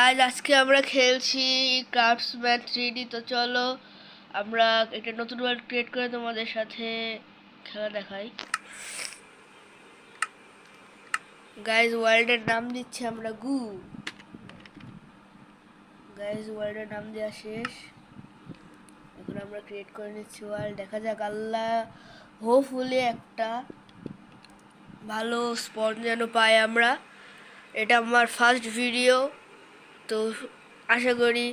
Guys আজকে আমরা খেলছি ক্রাফটসম্যান 3D। তো চলো আমরা একটা নতুন ওয়ার্ল্ড ক্রিয়েট করে তোমাদের সাথে খেলা দেখাই। গাইজ ওয়ার্ল্ডের নাম দিচ্ছি আমরা গু। গাইজ ওয়ার্ল্ডের নাম দেওয়া শেষ, এখন আমরা ক্রিয়েট করে নিচ্ছি ওয়ার্ল্ড। দেখা যাক, আল্লাহ হোপফুলি একটা ভালো স্পট যেন পাই আমরা। এটা আমার ফার্স্ট ভিডিও, তো আশা করি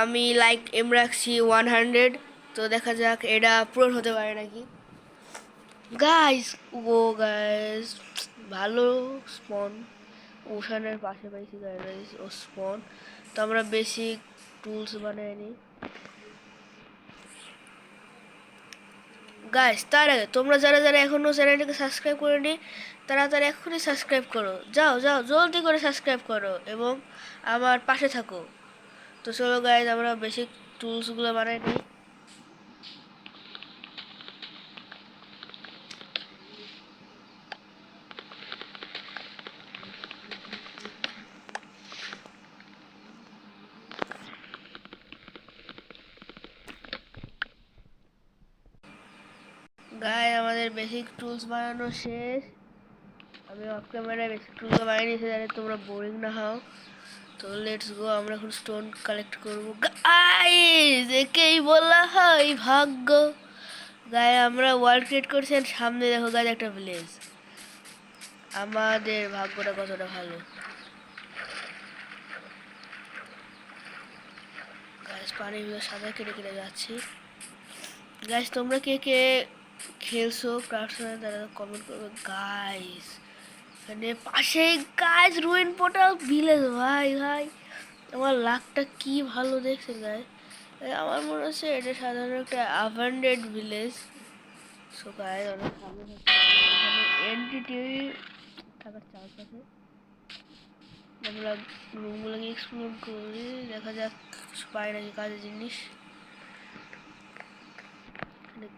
আমি লাইক এম রাখছি 100। তো দেখা যাক এটা পূরণ হতে পারে নাকি। গাইস গাইস ভালো স্পন ওশানের পাশে পাইছি গাইস ও স্পন। তো আমরা বেসিক টুলস বানিয়ে নিই। গাইস তার আগে তোমরা যারা যারা এখনো চ্যানেলটিকে সাবস্ক্রাইব করেনি তারা এখনই সাবস্ক্রাইব করো। যাও যাও জলদি করে সাবস্ক্রাইব করো এবং আমার পাশে থাকো। তো চলো গাইস আমরা বেসিক টুলসগুলো বানাই নিই। গাইস আমাদের বেসিক টুলস বানানো শেষ। আমি অফ ক্যামেরায় বেসিক টুলস বানিয়ে নিয়েছি যাতে তোমরা বোরিং না হও। তো লেটস গো, আমরা এখন স্টোন কালেক্ট করবো। গাইস একেই বলা হয় ভাগ্য। গায়ে আমরা ওয়ার্ল্ড ক্রিয়েট করছি আর সামনে দেখো গাইস একটা ভিলেজ। আমাদের ভাগ্যটা কতটা ভালো। গাইস পানির ভিতরে সাদা কেটে কেটে যাচ্ছি। গাইস তোমরা কে কে খেলছো ক্রাফটসম্যান তারা কমেন্ট করবে। গাইস মানে পাশে গাইস রুইন পোর্টাল ভিলেজ। ভাই ভাই আমার লাকটা কি ভালো দেখছে গাইস। আমার মনে হচ্ছে এটা সাধারণ একটা অ্যাবান্ডেড ভিলেজ। সো গাইস অনেক সামনে এখানে এন্টিটি থাকার চান্স আছে। আমরা রুমগুলোকে এক্সপ্লোর করি, দেখা যাক পাই নাকি কাজের জিনিস।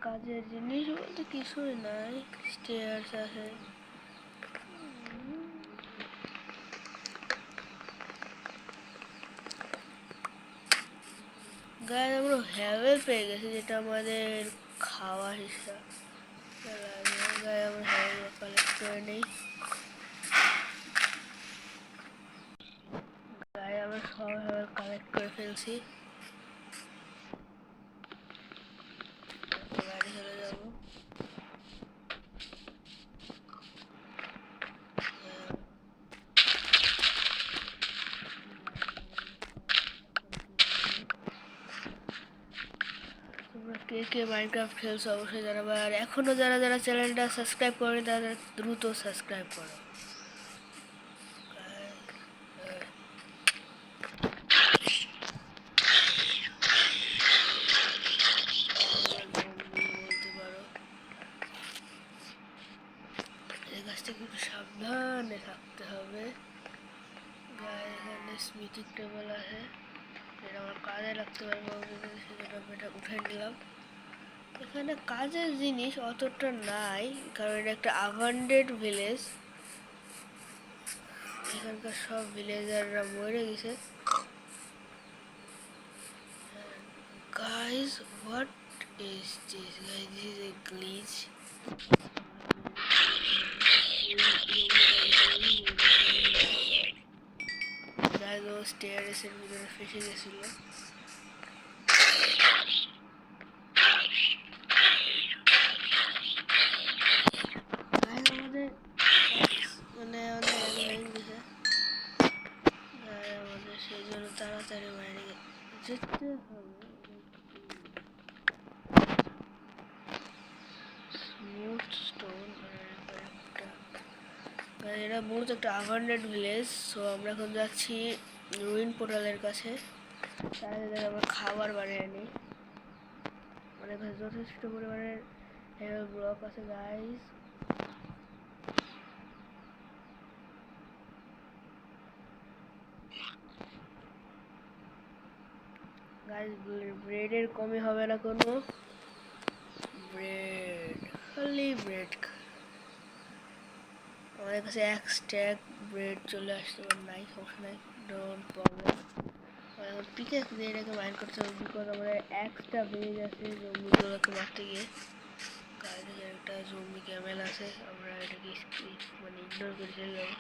কাজের জিনিস বলতে কিছুই নাই, স্টেয়ার্স আছে। গায়ে আমরা হ্যাভেল পেয়ে গেছি যেটা আমাদের খাওয়া হিসাব। গায়ে আমরা হ্যাভেল কালেক্ট করে নেই। গায়ে আমরা সব হ্যাভেল কালেক্ট করে ফেলছি। বাড়ি চলে যাবো। তোমরা কে কে মাইনক্রাফট খেলছো অবশ্যই জানাবে, আর এখনো যারা যারা চ্যানেলটা সাবস্ক্রাইব করেনি তারা দ্রুত সাবস্ক্রাইব করো। বলতে পারো এই গাছ থেকে একটু সাবধানে থাকতে হবে। গায়ে এখানে স্মিথিং টেবিল আছে, এটা আমার কাজে লাগতে পারে, সেজন্য আমি এটা উঠে নিলাম। এখানে কাজের জিনিস অতটা নাই কারণ এটা একটা অ্যাবান্ডেড ভিলেজ। এখানকার সব ভিলেজাররা মরে গেছে। Guys what is this guys, this is a glitch. Guys ও স্টেয়ারসের ভিতরে ফেসে গেছিল। মানে আমাদের সেই জন্য তাড়াতাড়ি বাইরে যেতে হবে। স্মুথ স্টোন এটা মূলত একটা অ্যাবান্ডেড ভিলেজ। সো আমরা এখন যাচ্ছি রুইন পোর্টালের কাছে, তাহলে আমরা খাবার বানিয়ে নিই। মানে যথেষ্ট পরিমাণের হেভেল ব্লক আছে গাইস। গাইস ব্রেডের কমই হবে না কোনো। ব্রেড খালি ব্রেড, আমাদের কাছে এক স্ট্যাক ব্রেড চলে আসতে পারে, নাই সমস্যা নাই, ডোন্ট প্রবলেম। পিকেক্স দিয়ে এটাকে মাইন করতে হবে, বিকজ আমাদের এক্সটা বেড়ে গেছে জম্বিগুলোকে মারতে গিয়ে। গায়ে একটা জম্বি ক্যামেল আছে, আমরা এটাকে মানে ইগনোর করে চলে যাবো।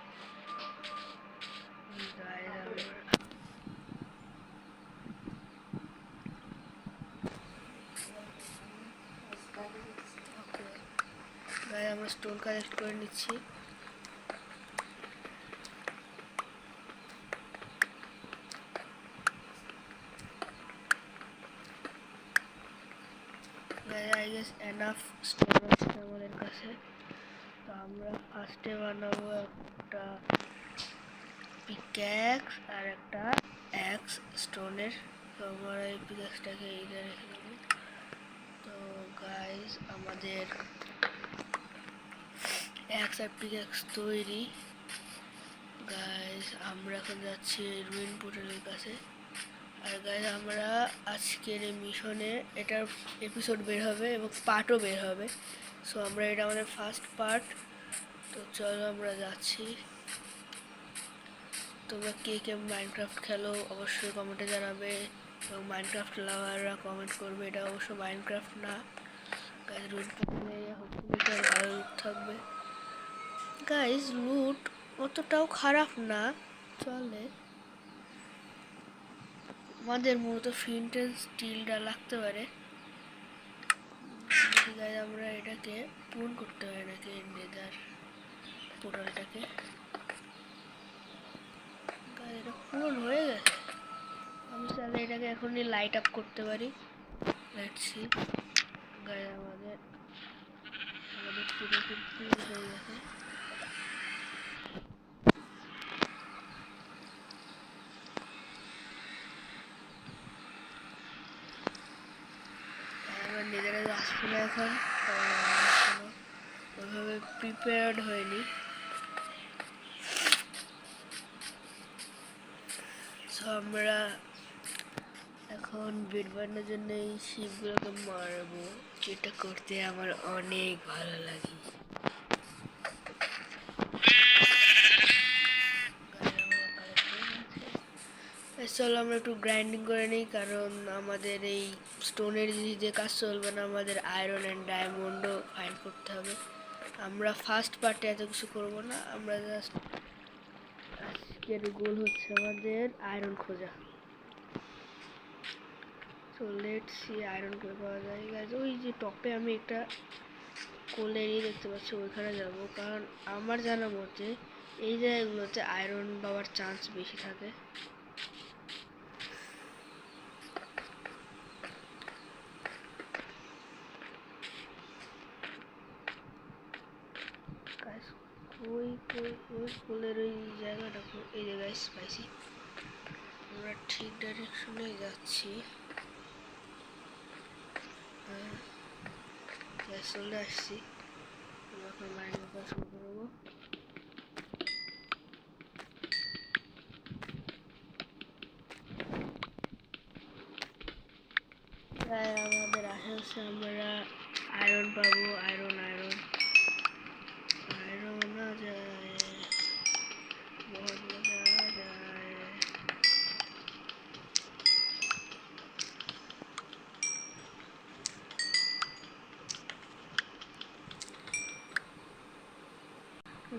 গায়ে আমরা স্টোন কালেক্ট করে নিচ্ছি। I guess enough স্টোন আছে আমাদের কাছে, তো আমরা ফার্স্টে বানাবো একটা পিক্যাক্স আর একটা অ্যাক্স স্টোনের। তো আমরা এই পিক্যাক্সটাকে এইটা রেখে দেবো। তো গাইস আমাদের অ্যাক্স আর পিক্যাক্স তৈরি। গাইস আমরা এখন যাচ্ছি রুইন পোর্টালের কাছে। আর গাইস আমরা আজকের এই মিশনে এটার এপিসোড বের হবে এবং পার্টও বের হবে। সো আমরা এটা আমাদের ফার্স্ট পার্ট। তো চলো আমরা যাচ্ছি। তোমরা কে কে মাইনক্রাফট খেলো অবশ্যই কমেন্টে জানাবে, এবং মাইনক্রাফট লাভাররা কমেন্ট করবে। এটা অবশ্য মাইনক্রাফট না গাইস, রুট হোপফুলি ভালো লুট থাকবে। গাইস লুট অতটাও খারাপ না, চলে। আমাদের মূলত ফ্লিন্ট এন্ড স্টিলটা লাগতে পারে। গাইস আমরা এটাকে পূরণ করতে হবে নাকি নেদার পোর্টালটাকে। গাইস এটা পূরণ হয়ে গেছে, আমি চাইলে এটাকে এখনই লাইট আপ করতে পারি। Let's see. গাইস আমাদের পুরো পূরণ হয়ে গেছে। আমরা নিজেরা আসছি না এখন, কারণ ওইভাবে প্রিপেয়ার্ড হয়নি। সো আমরা এখন বেড বানানোর জন্য এই শিপগুলোকে মারবো, যেটা করতে আমার অনেক ভালো লাগে। চলো আমরা একটু গ্রাইন্ডিং করে নিই, কারণ আমাদের এই স্টোনের জিনিস দিয়ে কাজ চলবে না, আমাদের আয়রন অ্যান্ড ডায়মন্ডও ফাইন্ড করতে হবে। আমরা ফার্স্ট পার্টে এত কিছু করবো না, আমরা জাস্ট আজকের গোল হচ্ছে আমাদের আয়রন খোঁজা। তো লেটস সি আয়রন করে পাওয়া যায়। গাইজ ওই যে টপে আমি একটা কোল এরিয়া দেখতে পাচ্ছি, ওইখানে যাব, কারণ আমার জানা মতে এই জায়গাগুলোতে আয়রন পাওয়ার চান্স বেশি থাকে। ওই কোলের ওই জায়গাটা, এই জায়গায় পাইছি। আমরা ঠিক ডাইরেকশনে যাচ্ছি। চলে আসছি, আমরা এখন লাইন করা শুরু করবো। আমাদের আশা হচ্ছে আমরা আয়রন পাবো। আয়রন আয়রন আয়রন না যায়, বহুত মজা যায়।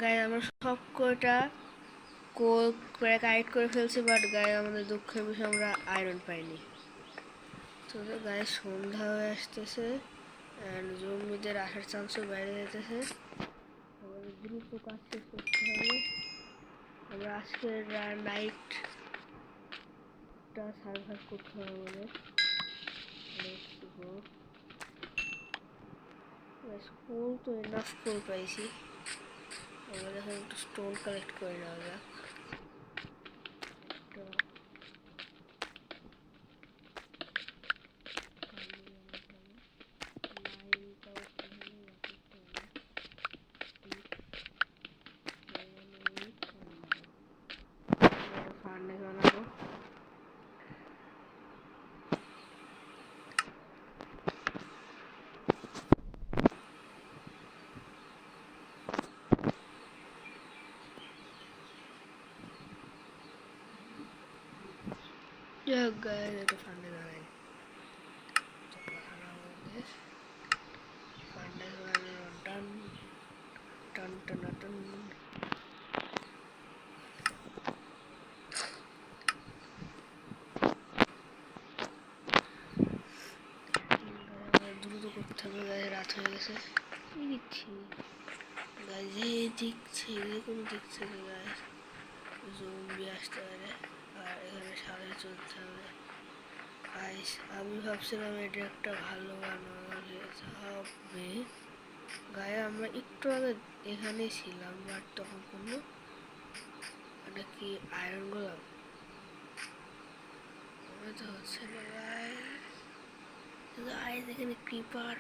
গায়ে আমরা সব কটা কোল করে কালেক্ট করে ফেলছি, বাট গায়ে আমাদের দুঃখের বিষয় আমরা আয়রন পাইনি। তো গায়ে সন্ধ্যা হয়ে আসতেছে, জম্বিদের আসার চান্সও বাইরে যেতেছে। আমাদের দ্রুত কাজ শেষ করতে হবে। আমরা আজকের নাইটটা সার্ভাইভ করতে হবে আমাদের। স্কুল তো এনাফ স্কুল পাইছি, আমরা এখন একটু স্টোন কালেক্ট করে নেওয়া যাক। যাক গাইস, এটা ফান্ডে দাঁড়ায় কথা না বললে ফান্ডে টান টান টান টান। দ্রুত করতে হবে গায়ে, রাত হয়ে গেছে। কি দিচ্ছি গায়ে, যে দিচ্ছে কোনো দিচ্ছে না গায়ে, জম্বি আসতে পারে আর এখানে সামনে চলতে হবে গাইস। আমি ভাবছিলাম এটা একটা ভালো বানানো হবে গায়ে। আমরা একটু আগে এখানে ছিলাম, বাট তখন কোনো এটা কি আয়রন গোলাম মনে তো হচ্ছে না গাইস। গাইস এখানে ক্রিপার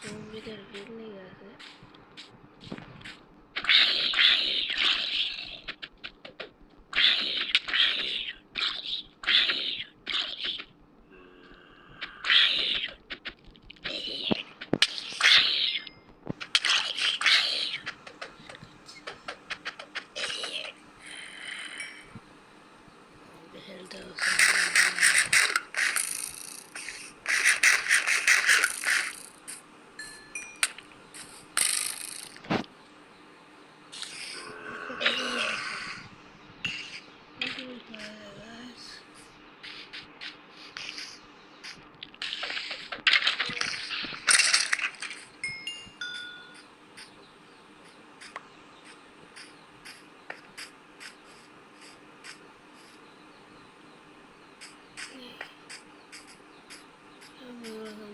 জম্বিদের ভিড় লেগে আছে। হেলথ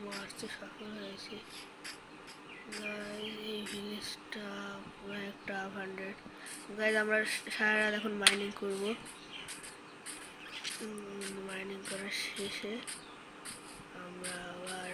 মারতে সফল হয়েছে গাইস। এই ভিলেজটা পুরো একটা 100 গাইস। আমরা সারা রাত এখন মাইনিং করব। মাইনিং করার শেষে আমরা আবার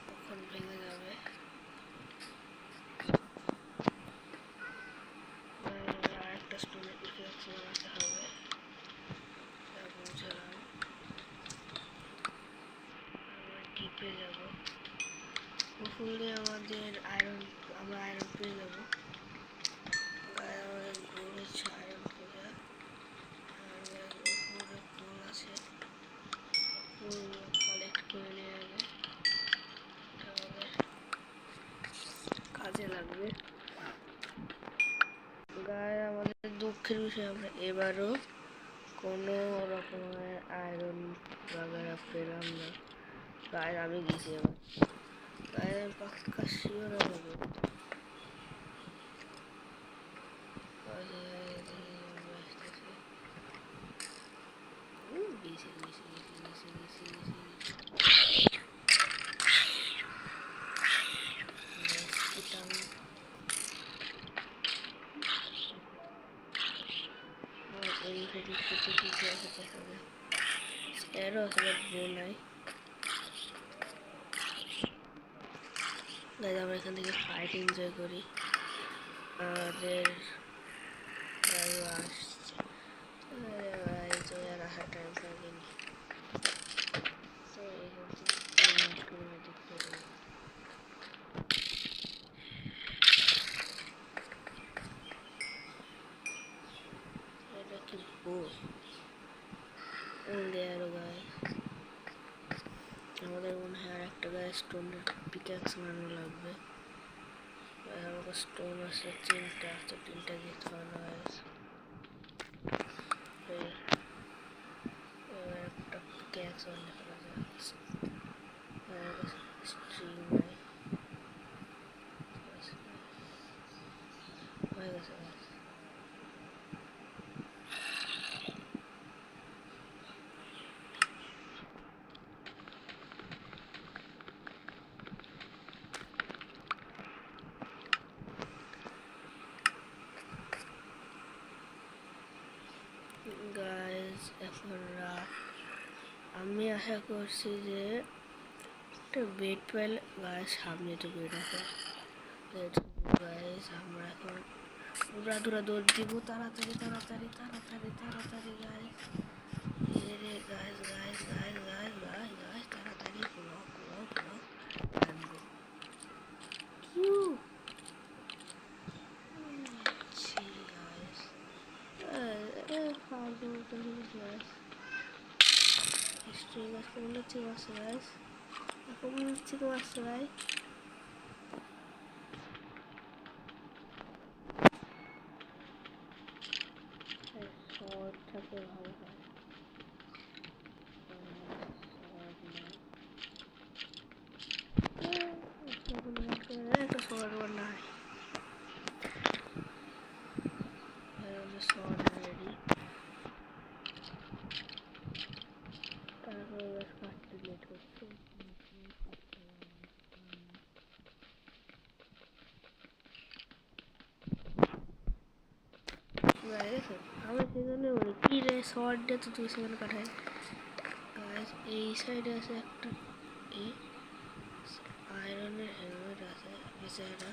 কখন ভেঙে যাবে। আরেকটা স্টোনের পিকেক্স বানাতে হবে, বুঝলাম। আমরা ডিপে যাব, ফুলে আমাদের আয়রন, আমরা আয়রন পেয়ে যাবো। আমাদের গোল হচ্ছে আয়রন খোঁজা। উপরে কোল আছে, কোলগুলো কালেক্ট করে নিয়ে গেলে আমাদের কাজে লাগবে। গায়ে আমাদের দুঃখের বিষয়, আমরা এবারও কোনো রকমের আয়রন বাগারা পেলাম না গায়ে। আমি গেছি এবার গায়ে, পাক্কা শিওর হবে। এরও আসলে বো নাই গাইজ। আমরা এখান থেকে ফাইট এনজয় করি। আমাদের গাড়ি আসছে, আর আসার টাইম লাগেনি, তো এখান থেকে এটা কি বো আরো গায়ে। আমাদের মনে হয় আর একটা গায়ে স্টোনের পিক্যাক্স বানানো লাগবে। আমাকে স্টোন আছে 3টা, তো 3টা দিতে হবে না গাইস। এবার একটা পিক্যাক্স বানিয়ে ফেলা যায়। স্ট্রিং নাই, হয়ে গেছে গাইস। গাইস এখন রাত, আমি আশা করছি যে একটা বেড পেলে গাইস, সামনে তো বেড আছে। গাইস আমরা এখন উড়াধুরা দৌড় দিব, তাড়াতাড়ি তাড়াতাড়ি তাড়াতাড়ি তাড়াতাড়ি গাইস। রে guys guys guys guys guys guys তাড়াতাড়ি block block block and go কিউ ছি গাইস ফালতু তো গাইস হিস্ট্রি গাইস কোন হচ্ছে গাইস এখন হচ্ছে তো ভাই শর্টটাকে ভালো হয় একটা শর্ট বানাই শর্ট রেডি তারপর কাটতে লেট হচ্ছে আমার সেখানে কি রে শর্ট ডে তো তুই সেখানে কাটাই এই সাইডে আছে একটা এই আয়রনের হেলমেট আছে বেচারা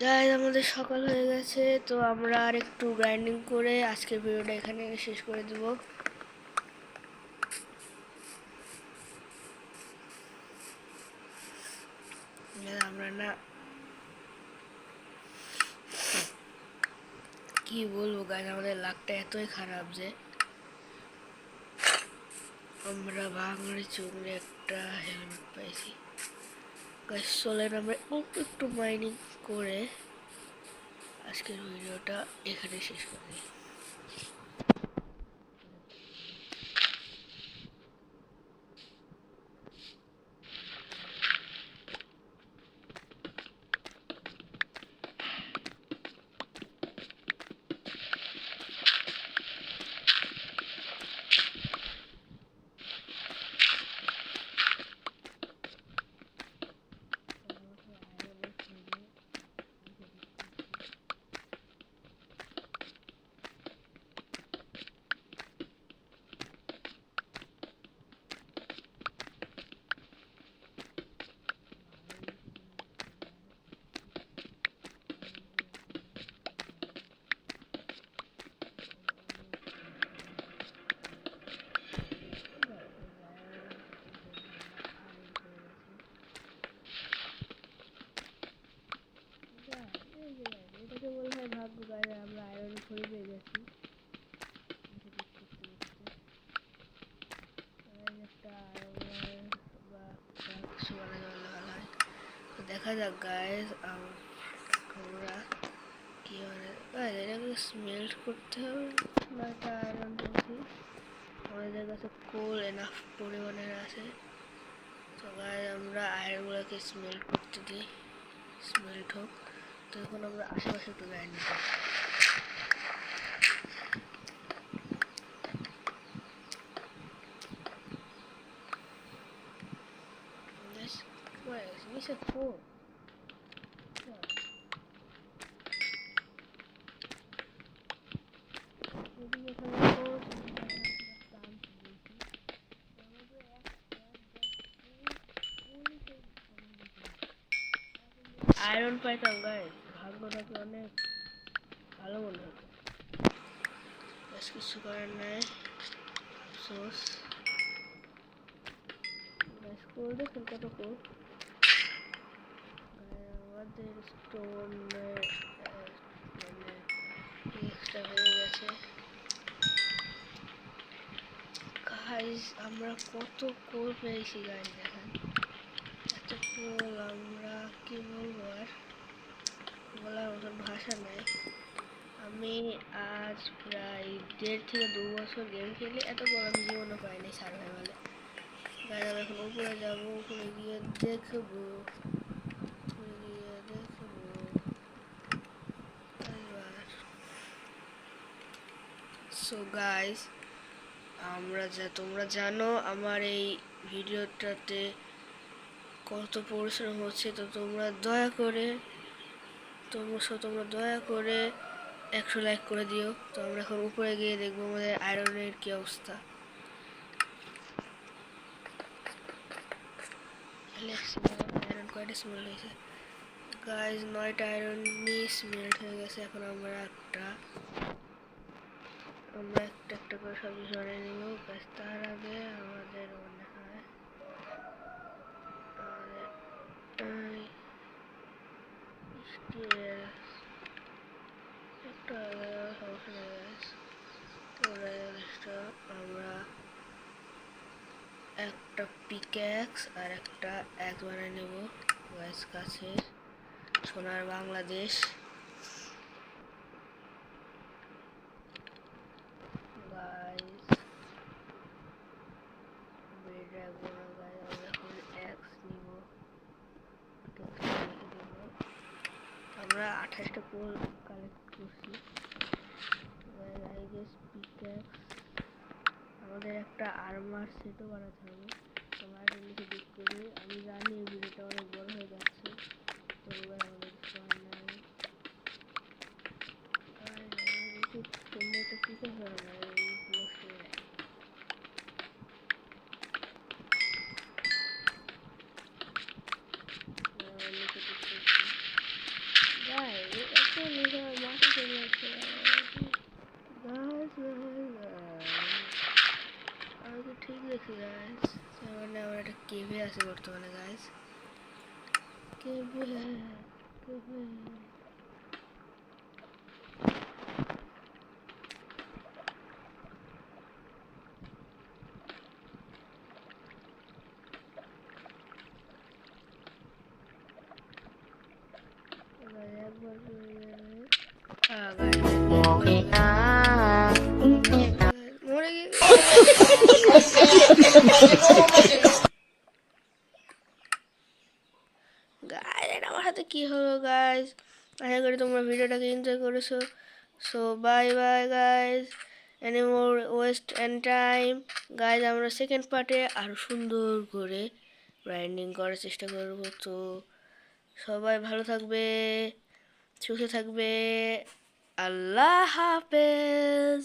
গাইস আমাদের সকাল হয়ে গেছে তো আমরা আর একটু গ্রাইন্ডিং করে আজকের ভিডিওটা এখানে শেষ করে দেব আমরা না কি বলবো গাইস আমাদের লাকটা এতই খারাপ যে আমরা ভাঙড়ে চুংড়ে একটা হেলমেট পাইছি গাইস চলেন আমরা একটু মাইনিং করে আজকের ভিডিওটা এখানে শেষ করি আমরা আয়রন খড়ি পেয়ে গেছি দেখা যাক গাইস আমরা কি এটাকে স্মেল্ট করতে হবে বা একটা আয়রন বলছি আমাদের কাছে কোল এনাফ পরিমাণের আছে তো গাইস আমরা আয়রনগুলোকে স্মেল্ট করতে দিই স্মেল্ট হোক তখন আমরা আশেপাশে একটু গ্রাইন্ড করি কিসের ফোর আয়রন পাইতাম গাইস, ভাগ্যটাকে অনেক ভালো মনে হতো। বেশ কিছু করার নাই, সোর্স স্কুল দেখুন কত কোড আমাদের স্টোনের মানে এক্সট্রা হয়ে গেছে গাইস। আমরা কত কোড পেয়েছি গাইস, দেখেন এত কোড, আমরা কি বলবো আর বলার মতন ভাষা নাই। আমি আজ প্রায় 1.5 থেকে 2 বছর গেম খেলি, এত বড় আমি জীবনও পাইনি সার্ভাইভালে। গাইস আমি এখন উপরে যাবো, উপরে গিয়ে দেখবো, সো গাইস তোমরা জানো আমার এই ভিডিওটাতে কত পরিশ্রম হচ্ছে, তো তোমরা দয়া করে 100 লাইক করে দিও। তো আমরা এখন উপরে গিয়ে দেখবো আমাদের আয়রনের কি অবস্থা। আয়রন কয়টা স্মেল্ট হয়েছে গাইস? 9টা আয়রন স্মেল্ট হয়ে গেছে। এখন আমরা একটা একটা করে সব সরে নিব গাইস। তার আগে আমাদের মনে হয় আমাদের একটা সমস্যা নেই গাইস, আমরা একটা পিক্যাক্স আর একটা অ্যাক্স বানিয়ে নেব গাইস। কাছে সোনার বাংলাদেশ গাইস, বেড রাখবো না গাইস, আমরা এখন অ্যাক্স নিব। আমরা 28টা কোল কালেক্ট করছি গাইস। আই গেস পিক্যাক্স আমাদের একটা আর্মার সেটও বানাতে হবে। তোমরা এটা লিখে দিক করি। আমি জানি এই ভিডিওটা অনেক বড় হয়ে যাচ্ছে, তোমরা আমাদের তোমরা তো কি হবে না এই বসে লিখে দিচ্ছি গাইস। এত লিখে মাথা চলে যাচ্ছে গাইস। আমি তো ঠিক দেখি গাইস, মানে আমরা একটা কেভে আছি বর্তমানে গাইস। কেভে কেভে মরে গাইস। আমার সাথে কি হলো গাইস? আশা করি তোমরা ভিডিওটাকে এনজয় করেছো। So bye bye guys, any more waste and time guys. আমরা সেকেন্ড পার্টে আরো সুন্দর করে গ্রাইন্ডিং করার চেষ্টা করবো। তো সবাই ভালো থাকবে, সুস্থ থাকবে, আল্লাহ হাফেজ।